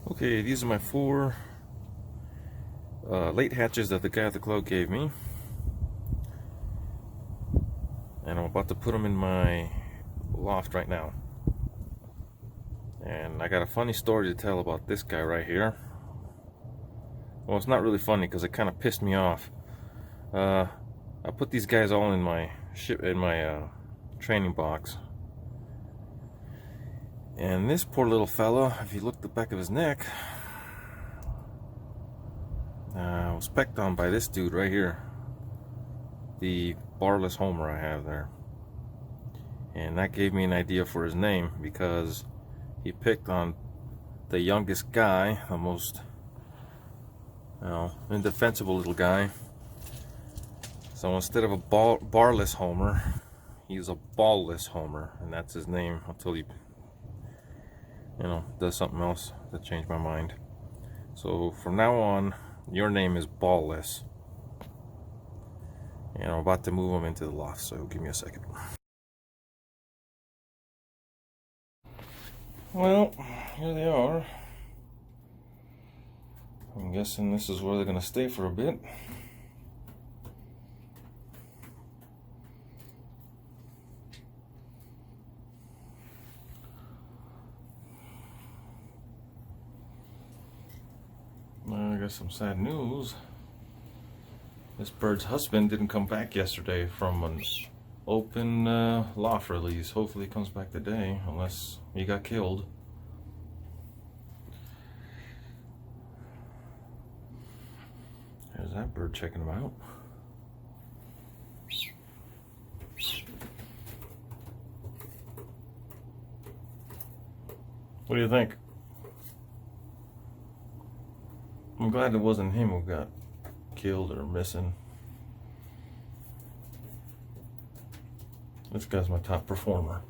Okay, these are my four late hatches that the guy at the club gave me, and I'm about to put them in my loft right now. And I got a funny story to tell about this guy right here. Well, it's not really funny because it kind of pissed me off. I put these guys all in my training box, and this poor little fella, if you look at the back of his neck, was pecked on by this dude right here, the barless homer I have there. And that gave me an idea for his name, because he picked on the youngest guy, the most indefensible little guy. So instead of a barless homer, he's a ballless homer, and that's his name until he does something else to change my mind. So from now on, your name is ballless. And I'm about to move them into the loft, so give me a second. Well, here they are. I'm guessing this is where they're going to stay for a bit. I got some sad news. This bird's husband didn't come back yesterday from an open loft release. Hopefully he comes back today, unless he got killed. There's that bird checking him out. What do you think? I'm glad it wasn't him who got killed or missing. This guy's my top performer.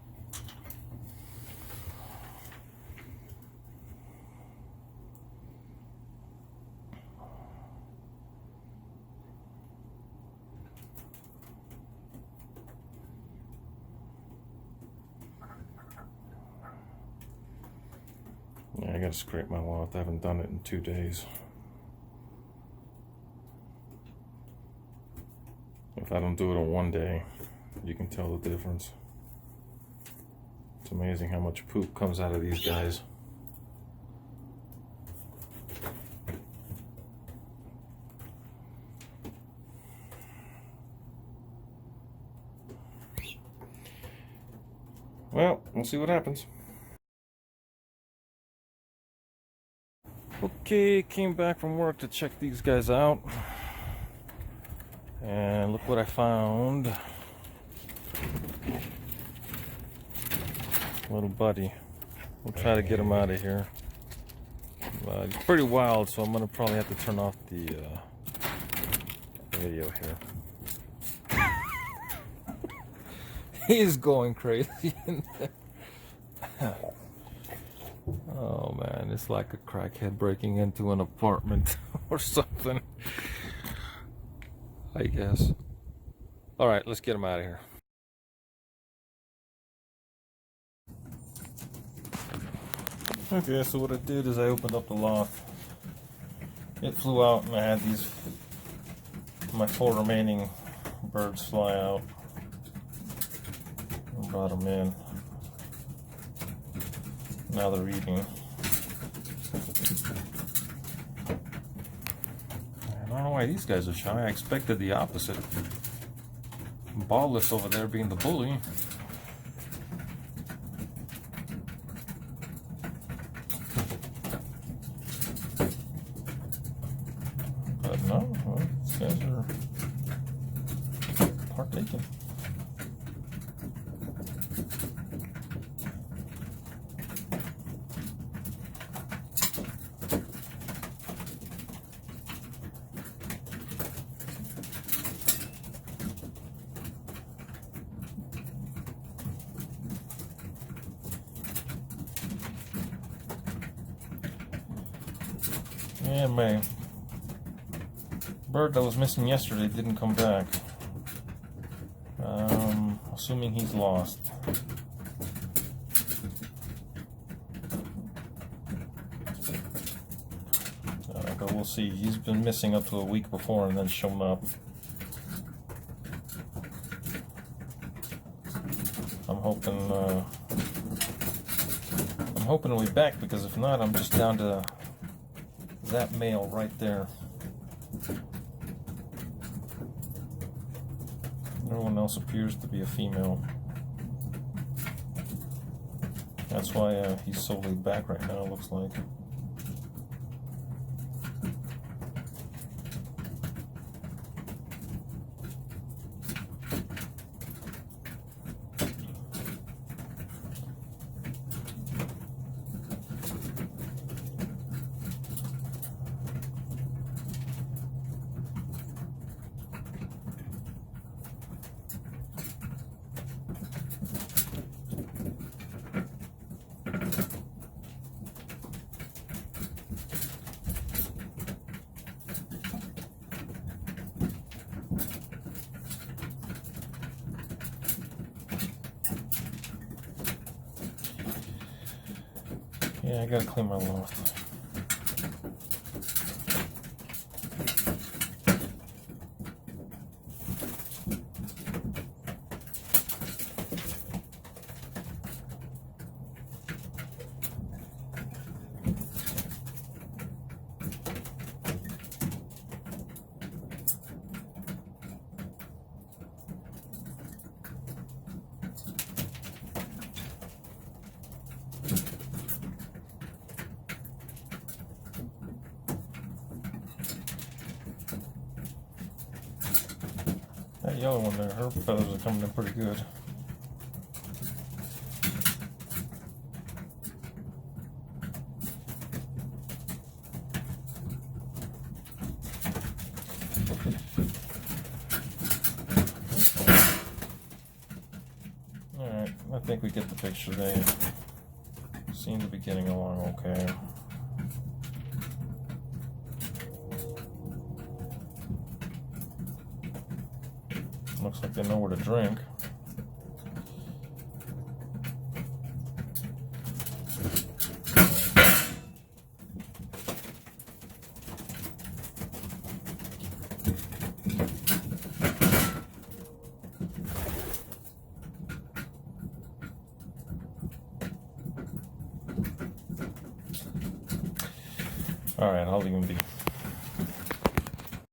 Yeah, I gotta scrape my loft. I haven't done it in 2 days. If I don't do it in 1 day, you can tell the difference. It's amazing how much poop comes out of these guys. Well, we'll see what happens. Okay, came back from work to check these guys out. And look what I found. Little buddy. We'll try to get him out of here. It's pretty wild, so I'm going to probably have to turn off the video here. He's going crazy in there. Oh man, it's like a crackhead breaking into an apartment or something, I guess. All right, let's get him out of here. Okay, so what I did is I opened up the loft. It flew out, and I had my 4 remaining birds fly out. I brought them in. Now they're eating. I don't know why these guys are shy. I expected the opposite. Ballless over there being the bully. But no, well, these guys are partaking. And my bird that was missing yesterday didn't come back. Assuming he's lost. So we'll see. He's been missing up to a week before and then shown up. I'm hoping he'll be back, because if not, I'm just down to that male right there. Everyone else appears to be a female. That's why he's so laid back right now, it looks like. Yeah, I gotta clean my loft. That yellow one there, her feathers are coming in pretty good. Alright, I think we get the picture. They seem to be getting along okay. Looks like they know where to drink. All right, I'll leave them be.